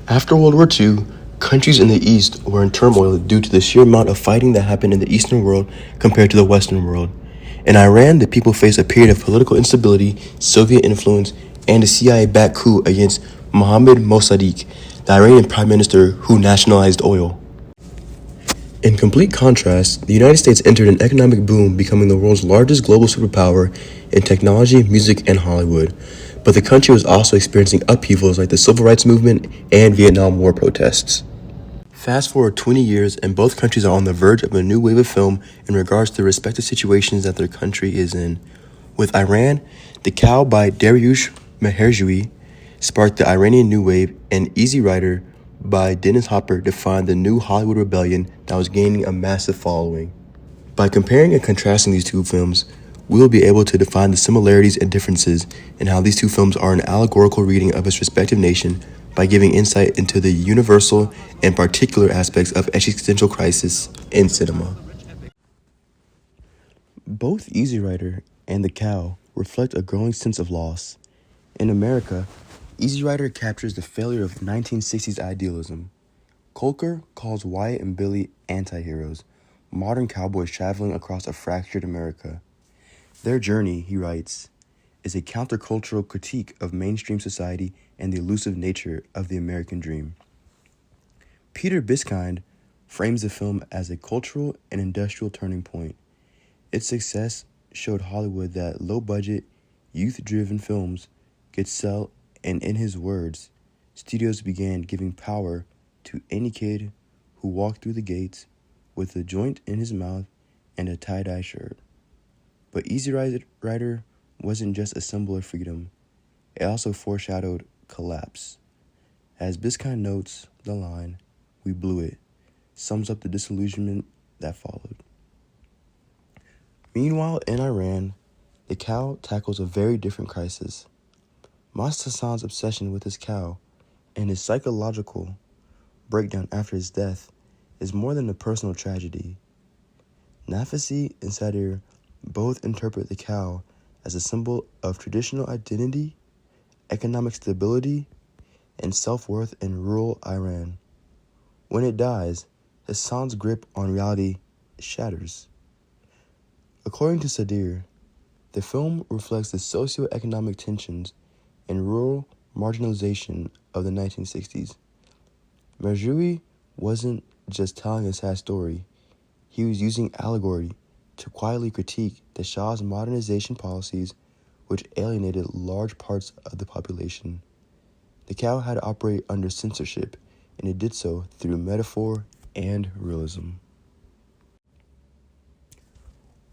After World War II, countries in the East were in turmoil due to the sheer amount of fighting that happened in the Eastern world compared to the Western world. In Iran, the people faced a period of political instability, Soviet influence, and a CIA-backed coup against Mohammad Mossadegh, the Iranian prime minister who nationalized oil. In complete contrast, the United States entered an economic boom, becoming the world's largest global superpower in technology, music, and Hollywood. But the country was also experiencing upheavals like the Civil Rights Movement and Vietnam War protests. Fast forward 20 years, and both countries are on the verge of a new wave of film in regards to the respective situations that their country is in. With Iran, The Cow by Dariush Meherjui sparked the Iranian New Wave, and Easy Rider by Dennis Hopper defined the new Hollywood rebellion that was gaining a massive following. By comparing and contrasting these two films, we will be able to define the similarities and differences in how these two films are an allegorical reading of its respective nation by giving insight into the universal and particular aspects of existential crisis in cinema. Both Easy Rider and The Cow reflect a growing sense of loss. In America, Easy Rider captures the failure of 1960s idealism. Colker calls Wyatt and Billy anti-heroes, modern cowboys traveling across a fractured America. Their journey, he writes, is a countercultural critique of mainstream society and the elusive nature of the American dream. Peter Biskind frames the film as a cultural and industrial turning point. Its success showed Hollywood that low-budget, youth-driven films could sell, and in his words, studios began giving power to any kid who walked through the gates with a joint in his mouth and a tie-dye shirt. But Easy Rider wasn't just a symbol of freedom, it also foreshadowed collapse. As Biskind notes, the line, "We blew it," sums up the disillusionment that followed. Meanwhile, in Iran, The Cow tackles a very different crisis. Mast Hassan's obsession with his cow and his psychological breakdown after his death is more than a personal tragedy. Nafisi and Sadir both interpret the cow as a symbol of traditional identity, economic stability, and self-worth in rural Iran. When it dies, Hassan's grip on reality shatters. According to Sadir, the film reflects the socio-economic tensions and rural marginalization of the 1960s. Meherjui wasn't just telling a sad story, he was using allegory to quietly critique the Shah's modernization policies, which alienated large parts of the population. The Cow had to operate under censorship, and it did so through metaphor and realism.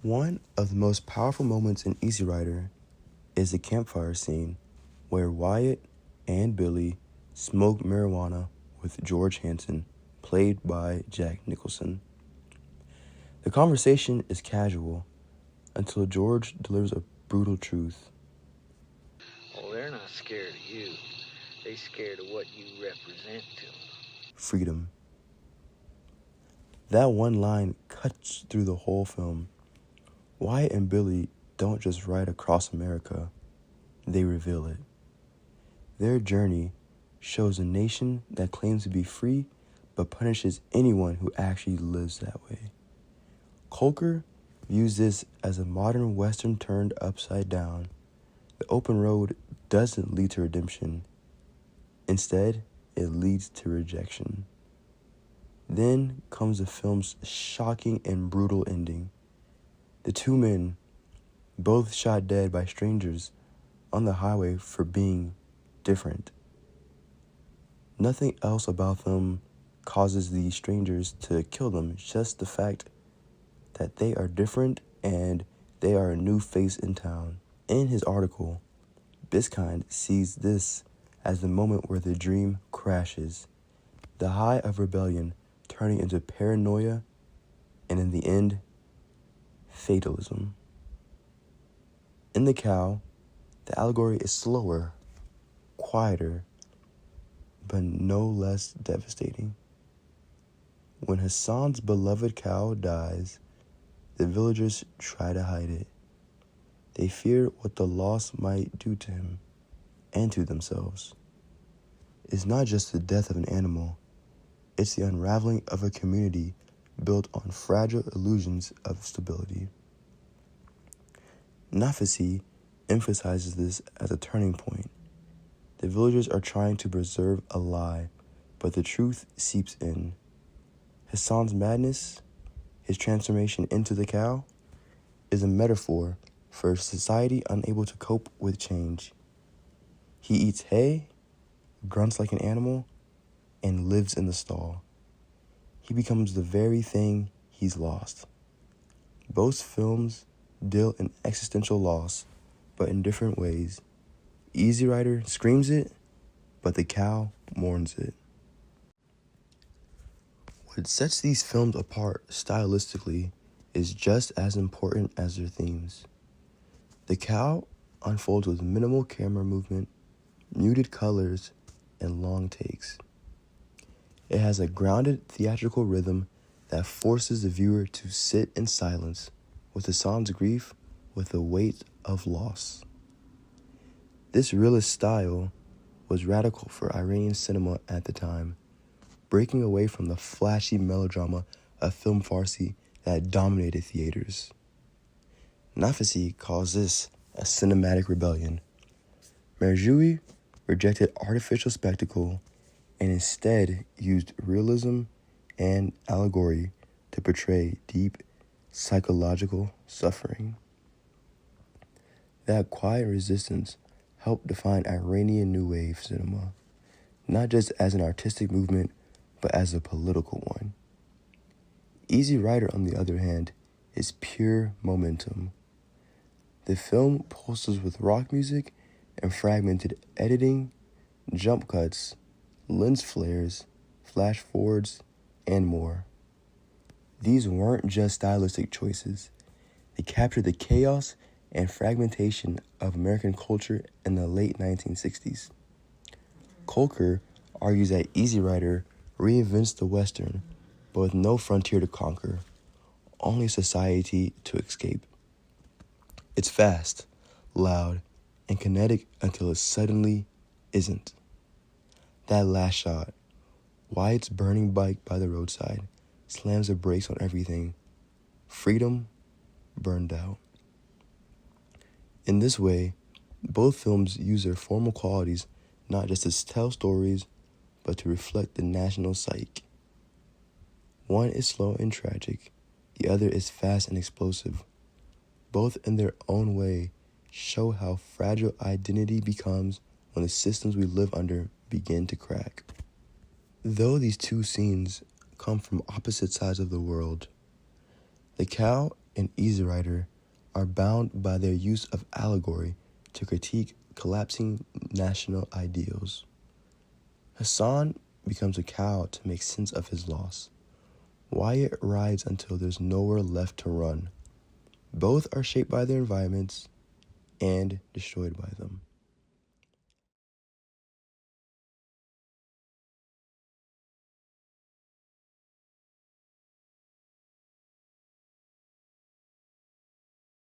One of the most powerful moments in Easy Rider is the campfire scene where Wyatt and Billy smoke marijuana with George Hanson, played by Jack Nicholson. The conversation is casual until George delivers a brutal truth. Oh, they're not scared of you. They're scared of what you represent to them. Freedom. That one line cuts through the whole film. Wyatt and Billy don't just ride across America, they reveal it. Their journey shows a nation that claims to be free but punishes anyone who actually lives that way. Colker views this as a modern Western turned upside down. The open road doesn't lead to redemption. Instead, it leads to rejection. Then comes the film's shocking and brutal ending. The two men, both shot dead by strangers on the highway for being different. Nothing else about them causes these strangers to kill them, just the fact that they are different and they are a new face in town. In his article, Biskind sees this as the moment where the dream crashes, the high of rebellion turning into paranoia, and in the end, fatalism. In The Cow, the allegory is slower, quieter, but no less devastating. When Hassan's beloved cow dies, the villagers try to hide it. They fear what the loss might do to him and to themselves. is not just the death of an animal, it's the unraveling of a community built on fragile illusions of stability. Nafisi emphasizes this as a turning point. The villagers are trying to preserve a lie, but the truth seeps in. Hassan's madness, his transformation into the cow, is a metaphor for a society unable to cope with change. He eats hay, grunts like an animal, and lives in the stall. He becomes the very thing he's lost. Both films deal in existential loss, but in different ways. Easy Rider screams it, but the cow mourns it. What sets these films apart stylistically is just as important as their themes. The cow unfolds with minimal camera movement, muted colors, and long takes. It has a grounded theatrical rhythm that forces the viewer to sit in silence with Hassan's grief with the weight of loss. This realist style was radical for Iranian cinema at the time, breaking away from the flashy melodrama of film Farsi that dominated theaters. Nafisi calls this a cinematic rebellion. Merjoui rejected artificial spectacle and instead used realism and allegory to portray deep psychological suffering. That quiet resistance helped define Iranian New Wave cinema, not just as an artistic movement, but as a political one. Easy Rider, on the other hand, is pure momentum. The film pulses with rock music and fragmented editing, jump cuts, lens flares, flash forwards, and more. These weren't just stylistic choices. They captured the chaos and fragmentation of American culture in the late 1960s. Kolker argues that Easy Rider reinvents the Western, but with no frontier to conquer, only society to escape. It's fast, loud, and kinetic until it suddenly isn't. That last shot, Wyatt's burning bike by the roadside, slams the brakes on everything. Freedom burned out. In this way, both films use their formal qualities not just to tell stories, but to reflect the national psyche. One is slow and tragic, the other is fast and explosive. Both in their own way show how fragile identity becomes when the systems we live under begin to crack. Though these two scenes come from opposite sides of the world, the cow and Easy Rider are bound by their use of allegory to critique collapsing national ideals. Hassan becomes a cow to make sense of his loss. Wyatt rides until there's nowhere left to run. Both are shaped by their environments and destroyed by them.